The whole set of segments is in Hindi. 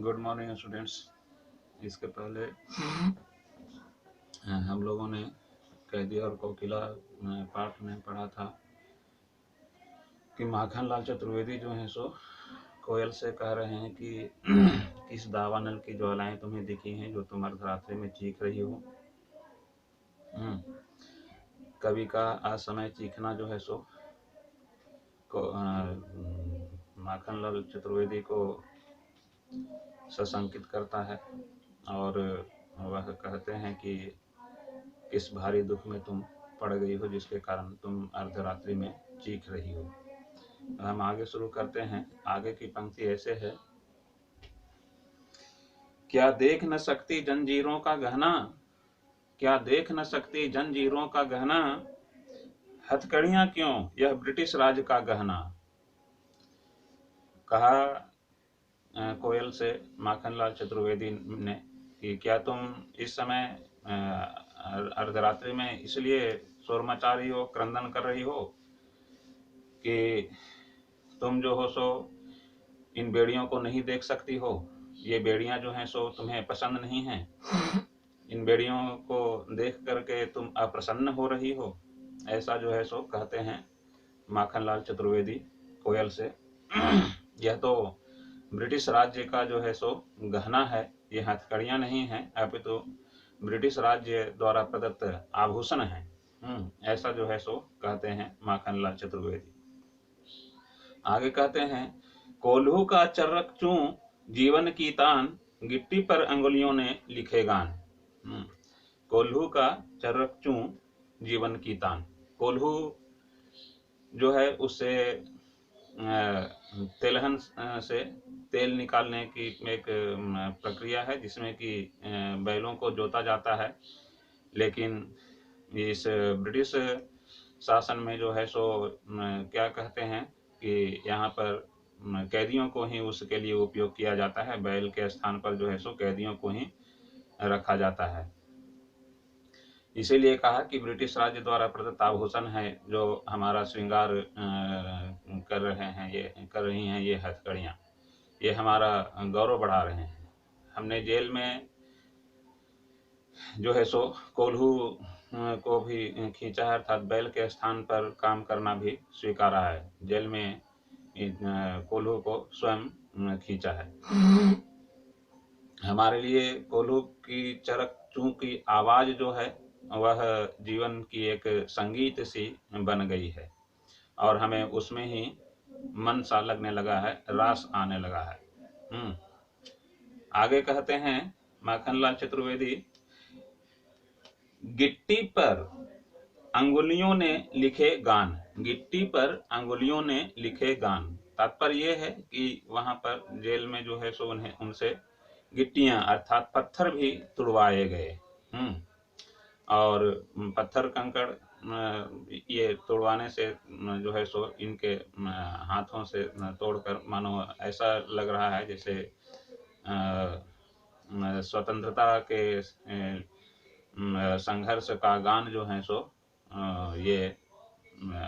Good morning students. इसके पहले हम लोगों ने कैदी और कोकिला पाठ में पढ़ा था कि माखनलाल चतुर्वेदी जो हैं सो कोयल से कह रहे हैं कि किस दावानल की ज्वालाएं तुम्हें दिखी हैं जो तुम अर्धरात्रि में चीख रही हो। कवि का असमय चीखना जो है सो माखनलाल चतुर्वेदी को सशंकित करता है और वह कहते हैं कि किस भारी दुख में तुम पड़ गई हो जिसके कारण तुम अर्धरात्रि में चीख रही हो। हम आगे शुरू करते हैं। आगे की पंक्ति ऐसे है, क्या देख न सकती जंजीरों का गहना, क्या देख न सकती जंजीरों का गहना, हथकड़ियां क्यों यह ब्रिटिश राज का गहना। कहा कोयल से माखनलाल चतुर्वेदी ने कि क्या तुम इस समय अर्धरात्रि में इसलिए शोर मचा रही हो, क्रंदन कर रही हो कि तुम जो हो सो इन बेड़ियों को नहीं देख सकती हो। ये बेड़ियां जो हैं सो तुम्हें पसंद नहीं हैं। इन बेड़ियों को देख करके तुम अप्रसन्न हो रही हो। ऐसा जो है सो कहते हैं माखनलाल चतुर्वेदी कोयल से। यह तो ब्रिटिश राज्य का जो है सो गहना है, ये हथकड़ियां नहीं हैं, अपितु तो ब्रिटिश राज्य द्वारा प्रदत्त आभूषण है। ऐसा जो है सो कहते हैं माखनलाल चतुर्वेदी। आगे कहते हैं, कोल्हू का चर्रक चूं जीवन की तान, गिट्टी पर अंगुलियों ने लिखे गान। कोल्हू का चर्रक चूं जीवन की तान। कोल्हू जो है उससे तेलहन से तेल निकालने की एक प्रक्रिया है जिसमें कि बैलों को जोता जाता है। लेकिन इस ब्रिटिश शासन में जो है सो क्या कहते हैं कि यहाँ पर कैदियों को ही उसके लिए उपयोग किया जाता है। बैल के स्थान पर जो है सो कैदियों को ही रखा जाता है। इसीलिए कहा कि ब्रिटिश राज्य द्वारा प्रदत्त आभूषण है जो हमारा श्रृंगार कर रही हैं ये हथकड़ियाँ, ये हमारा गौरव बढ़ा रहे हैं। हमने जेल में जो है सो कोल्हू को भी खींचा है, अर्थात बैल के स्थान पर काम करना भी स्वीकारा है। जेल में कोल्हू को स्वयं खींचा है। हमारे लिए कोल्हू की चरक चूं की आवाज जो है वह जीवन की एक संगीत सी बन गई है और हमें उसमें ही मन सा लगने लगा है, रास आने लगा है। आगे कहते हैं माखनलाल चतुर्वेदी, गिट्टी पर अंगुलियों ने लिखे गान। गिट्टी पर अंगुलियों ने लिखे गान, तात्पर्य यह है कि वहां पर जेल में जो है सो उन्हें उनसे गिट्टियां अर्थात पत्थर भी तुड़वाए गए। और पत्थर कंकड़ ये तोड़वाने से जो है सो इनके हाथों से तोड़कर मानो ऐसा लग रहा है जैसे स्वतंत्रता के संघर्ष का गान जो है सो ये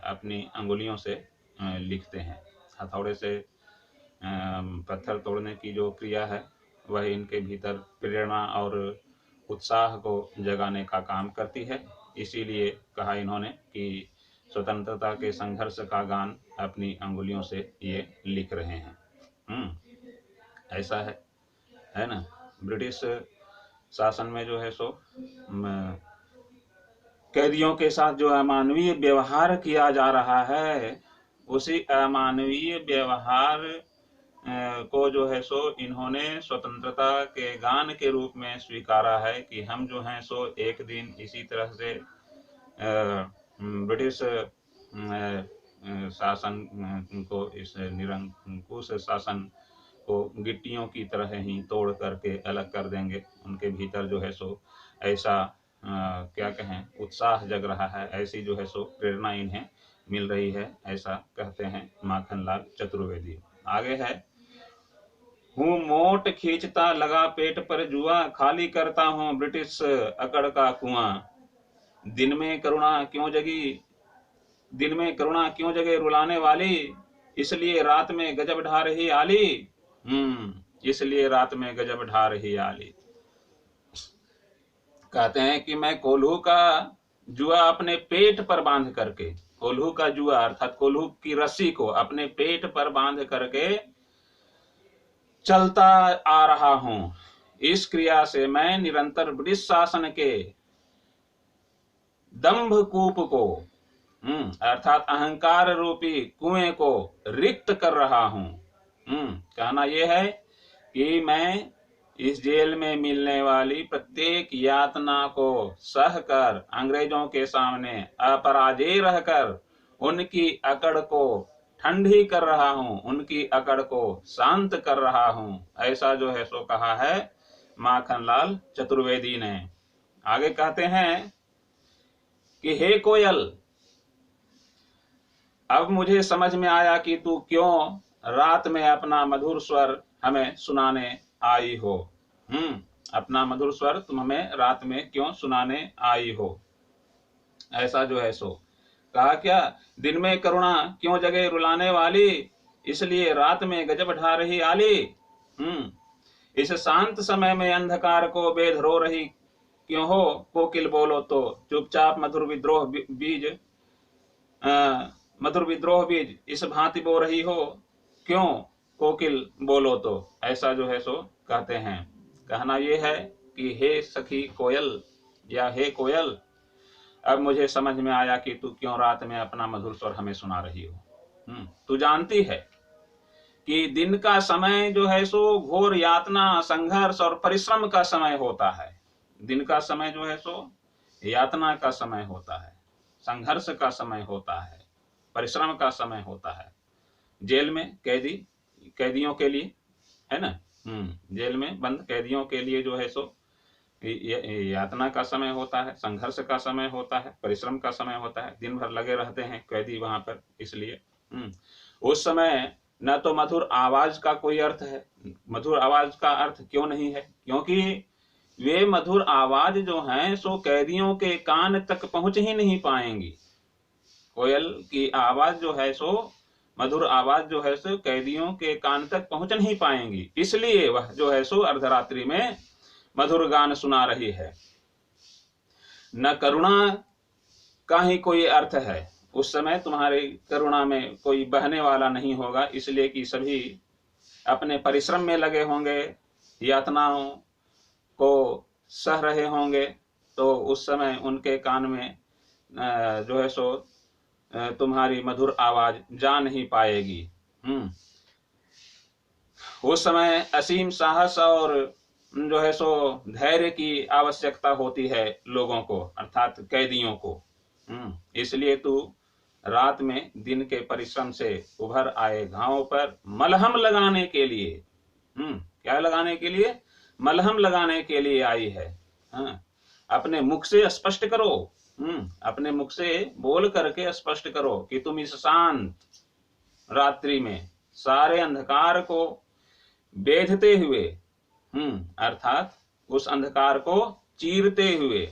अपनी अंगुलियों से लिखते हैं। हथौड़े से पत्थर तोड़ने की जो क्रिया है वह इनके भीतर प्रेरणा और उत्साह को जगाने का काम करती है। इसीलिए कहा इन्होंने कि स्वतंत्रता के संघर्ष का गान अपनी अंगुलियों से ये लिख रहे हैं। ऐसा है ना। ब्रिटिश शासन में जो है सो कैदियों के साथ जो अमानवीय व्यवहार किया जा रहा है, उसी अमानवीय व्यवहार को जो है सो इन्होंने स्वतंत्रता के गान के रूप में स्वीकारा है कि हम जो हैं सो एक दिन इसी तरह से ब्रिटिश शासन को, इस निरंकुश शासन को गिट्टियों की तरह ही तोड़ करके अलग कर देंगे। उनके भीतर जो है सो ऐसा क्या कहें उत्साह जग रहा है, ऐसी जो है सो प्रेरणा इन्हें मिल रही है, ऐसा कहते हैं माखनलाल चतुर्वेदी। आगे है, हूँ मोट खींचता लगा पेट पर जुआ, खाली करता हूँ ब्रिटिश अकड़ का कुआं। दिन में करुणा क्यों जगे रुलाने वाली, इसलिए रात में गजब ढा रही आली। इसलिए रात में गजब ढा रही आली। कहते हैं कि मैं कोल्हू का जुआ अपने पेट पर बांध करके, कोल्हू का जुआ अर्थात कोल्हू की रस्सी को अपने पेट पर बांध करके चलता आ रहा हूं। इस क्रिया से मैं निरंतर ब्रिटिश शासन के दंभ कूप को अर्थात अहंकार रूपी कुएं को रिक्त कर रहा हूं। कहना यह है कि मैं इस जेल में मिलने वाली प्रत्येक यातना को सहकर अंग्रेजों के सामने अपराजेय रहकर उनकी अकड़ को ठंडी कर रहा हूं, उनकी अकड़ को शांत कर रहा हूं। ऐसा जो है सो कहा है माखनलाल चतुर्वेदी ने। आगे कहते हैं कि हे कोयल, अब मुझे समझ में आया कि तू क्यों रात में अपना मधुर स्वर हमें सुनाने आई हो। अपना मधुर स्वर तुम हमें रात में क्यों सुनाने आई हो। ऐसा जो है सो कहा, क्या दिन में करुणा क्यों जगे रुलाने वाली, इसलिए रात में गजब ढा रही आली। इस शांत समय में अंधकार को बेध रो रही क्यों हो, कोकिल बोलो तो चुपचाप मधुर विद्रोह बीज इस भांति बो रही हो क्यों, कोकिल बोलो तो। ऐसा जो है सो कहते हैं। कहना यह है कि हे सखी कोयल या हे कोयल, अब मुझे समझ में आया कि तू क्यों रात में अपना मधुर स्वर हमें सुना रही हो। तू जानती है कि दिन का समय जो है सो घोर यातना, संघर्ष और परिश्रम का समय होता है। दिन का समय जो है सो यातना का समय होता है, संघर्ष का समय होता है, परिश्रम का समय होता है। जेल में कैदियों के लिए है ना, जेल में बंद कैदियों के लिए जो है सो यातना का समय होता है, संघर्ष का समय होता है, परिश्रम का समय होता है। दिन भर लगे रहते हैं कैदी वहां पर। इसलिए उस समय न तो मधुर आवाज का कोई अर्थ है। मधुर आवाज का अर्थ क्यों नहीं है, क्योंकि वे मधुर आवाज जो हैं सो कैदियों के कान तक पहुंच ही नहीं पाएंगी। कोयल की आवाज जो है सो, मधुर आवाज जो है सो कैदियों के कान तक पहुंच नहीं पाएंगी। इसलिए वह जो है सो अर्धरात्रि में मधुर गान सुना रही है। न करुणा का ही कोई अर्थ है। उस समय तुम्हारी करुणा में कोई बहने वाला नहीं होगा, इसलिए कि सभी अपने परिश्रम में लगे होंगे, यातनाओं को सह रहे होंगे। तो उस समय उनके कान में जो है सो तुम्हारी मधुर आवाज जा नहीं पाएगी। उस समय असीम साहस और जो है सो धैर्य की आवश्यकता होती है लोगों को, अर्थात कैदियों को। इसलिए तू रात में दिन के परिश्रम से उभर आए घावों पर मलहम लगाने के लिए, क्या लगाने के लिए, मलहम लगाने के लिए आई है। अपने मुख से स्पष्ट करो, अपने मुख से बोल करके स्पष्ट करो कि तुम इस शांत रात्रि में सारे अंधकार को बेधते हुए, अर्थात उस अंधकार को चीरते हुए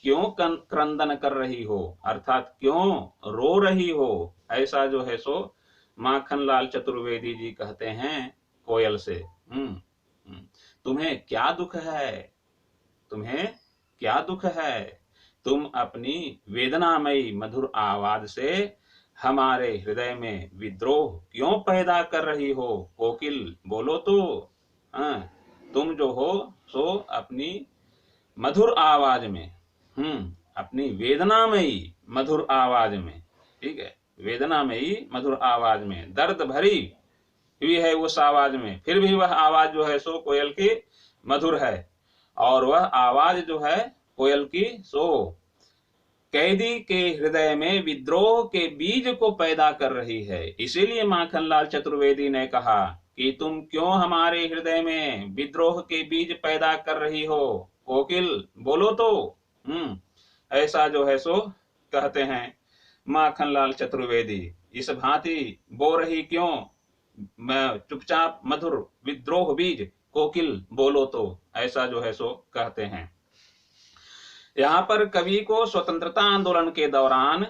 क्यों क्रंदन कर रही हो, अर्थात क्यों रो रही हो। ऐसा जो है सो माखनलाल चतुर्वेदी जी कहते हैं कोयल से। तुम्हें क्या दुख है, तुम्हें क्या दुख है, तुम अपनी वेदनामयी मधुर आवाज से हमारे हृदय में विद्रोह क्यों पैदा कर रही हो, कोकिल बोलो तो। तुम जो हो सो अपनी मधुर आवाज में, अपनी वेदनामयी मधुर आवाज में, ठीक है, वेदनामयी मधुर आवाज में, दर्द भरी हुई है उस आवाज में, फिर भी वह आवाज जो है सो कोयल की मधुर है। और वह आवाज जो है कोयल की सो कैदी के हृदय में विद्रोह के बीज को पैदा कर रही है। इसीलिए माखनलाल चतुर्वेदी ने कहा कि तुम क्यों हमारे हृदय में विद्रोह के बीज पैदा कर रही हो, कोकिल बोलो तो। ऐसा जो है सो कहते हैं माखनलाल चतुर्वेदी। इस भांति बो रही क्यों चुपचाप मधुर विद्रोह बीज, कोकिल बोलो तो। ऐसा जो है सो कहते हैं। यहाँ पर कवि को स्वतंत्रता आंदोलन के दौरान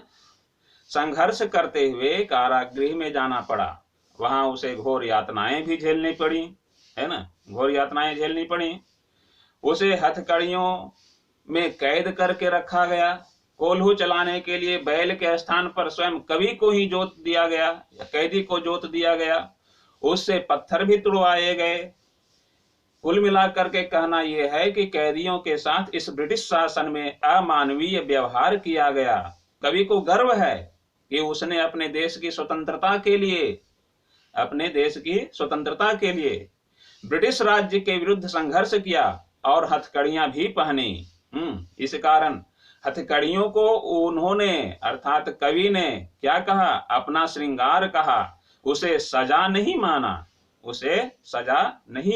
संघर्ष करते हुए कारागृह में जाना पड़ा। वहां उसे घोर यातनाएं भी झेलनी पड़ी। है ना, घोर यातनाएं झेलनी पड़ी। उसे हथकड़ियों में कैद करके रखा गया। कोल्हू चलाने के लिए बैल के स्थान पर स्वयं कवि को ही जोत दिया गया, या कैदी को जोत दिया गया। उससे पत्थर भी तुड़वाए गए। कुल मिलाकर के कहना यह है कि कैदियों के साथ इस ब्रिटिश शासन में अमानवीय व्यवहार किया गया। कवि को गर्व है कि उसने अपने देश की स्वतंत्रता के लिए ब्रिटिश राज्य के विरुद्ध संघर्ष किया और हथकड़ियां भी पहनी। इस कारण हथकड़ियों को उन्होंने अर्थात कवि ने क्या कहा, अपना श्रृंगार कहा। उसे सजा नहीं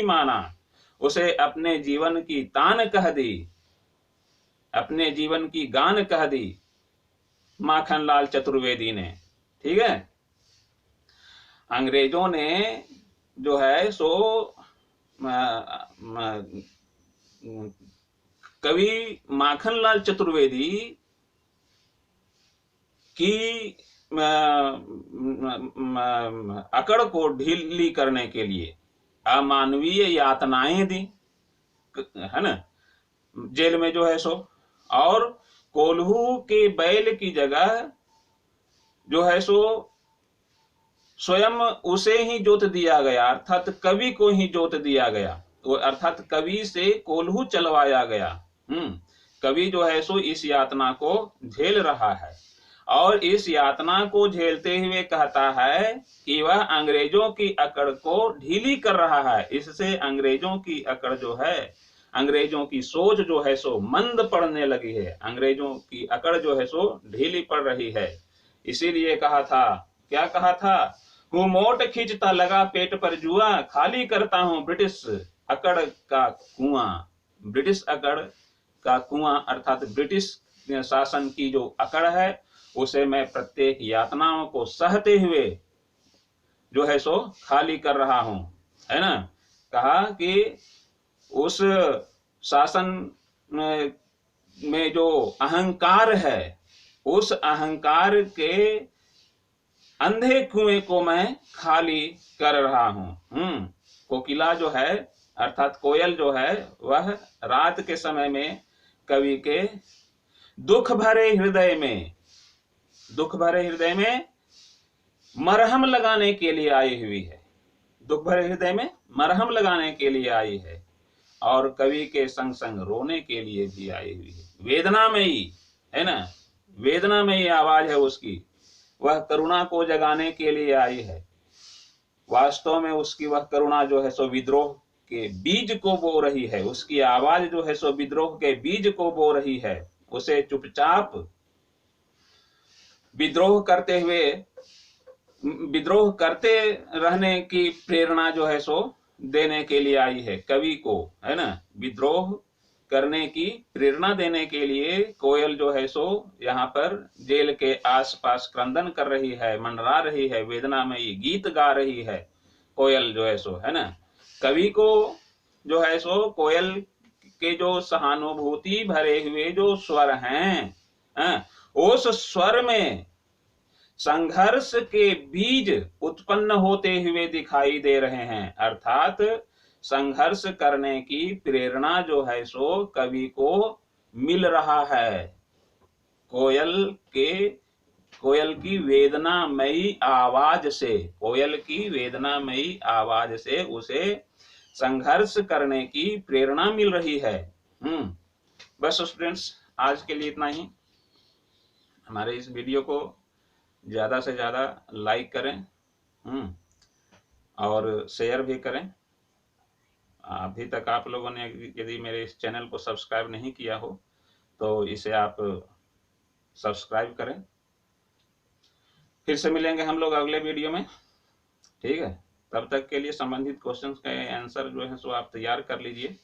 माना, उसे अपने जीवन की तान कह दी, अपने जीवन की गान कह दी माखनलाल चतुर्वेदी ने। ठीक है, अंग्रेजों ने जो है सो कवि माखनलाल चतुर्वेदी की अकड़ को ढीली करने के लिए अमानवीय यातनाएं दी, है ना, जेल में जो है सो। और कोल्हू के बैल की जगह जो है सो स्वयं उसे ही जोत दिया गया, अर्थात कवि को ही जोत दिया गया, अर्थात कवि से कोल्हू चलवाया गया। कवि जो है सो इस यातना को झेल रहा है और इस यातना को झेलते हुए कहता है कि वह अंग्रेजों की अकड़ को ढीली कर रहा है। इससे अंग्रेजों की अकड़ जो है, अंग्रेजों की सोच जो है सो मंद पड़ने लगी है, अंग्रेजों की अकड़ जो है सो ढीली पड़ रही है। इसीलिए कहा था, क्या कहा था, हूँ मोट खींचता लगा पेट पर जुआ, खाली करता हूं ब्रिटिश अकड़ का कुआं। ब्रिटिश अकड़ का कुआं अर्थात ब्रिटिश शासन की जो अकड़ है उसे मैं प्रत्येक यातनाओं को सहते हुए जो है सो खाली कर रहा हूं, है ना। कहा कि उस शासन में जो अहंकार है, उस अहंकार के अंधे कुएं को मैं खाली कर रहा हूं। कोकिला जो है अर्थात कोयल जो है वह रात के समय में कवि के दुख भरे हृदय में मरहम लगाने के लिए आई हुई है, दुख भरे हृदय में मरहम लगाने के लिए आई है और कवि के संग संग रोने के लिए भी आई हुई है। वेदनामयी है ना, वेदनामयी आवाज है उसकी, वह करुणा को जगाने के लिए आई है। वास्तव में उसकी वह करुणा जो है सो विद्रोह के बीज को बो रही है, उसकी आवाज जो है सो विद्रोह के बीज को बो रही है। उसे चुपचाप विद्रोह करते रहने की प्रेरणा जो है सो देने के लिए आई है कवि को, है ना। विद्रोह करने की प्रेरणा देने के लिए कोयल जो है सो यहाँ पर जेल के आसपास क्रंदन कर रही है, मंडरा रही है, वेदनामयी गीत गा रही है कोयल जो है सो, है ना। कवि को जो है सो कोयल के जो सहानुभूति भरे हुए जो स्वर हैं, उस स्वर में संघर्ष के बीज उत्पन्न होते हुए दिखाई दे रहे हैं, अर्थात संघर्ष करने की प्रेरणा जो है सो कवि को मिल रहा है। कोयल की वेदनामयी आवाज से, कोयल की वेदनामयी आवाज से उसे संघर्ष करने की प्रेरणा मिल रही है। बस स्टूडेंट्स, आज के लिए इतना ही। हमारे इस वीडियो को ज्यादा से ज्यादा लाइक करें और शेयर भी करें। अभी तक आप लोगों ने यदि मेरे इस चैनल को सब्सक्राइब नहीं किया हो तो इसे आप सब्सक्राइब करें। फिर से मिलेंगे हम लोग अगले वीडियो में, ठीक है। तब तक के लिए संबंधित क्वेश्चंस का आंसर जो है सो आप तैयार कर लीजिए।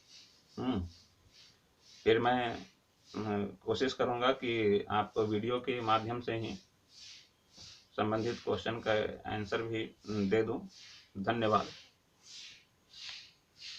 फिर मैं कोशिश करूंगा कि आपको वीडियो के माध्यम से ही संबंधित क्वेश्चन का आंसर भी दे दूं। धन्यवाद।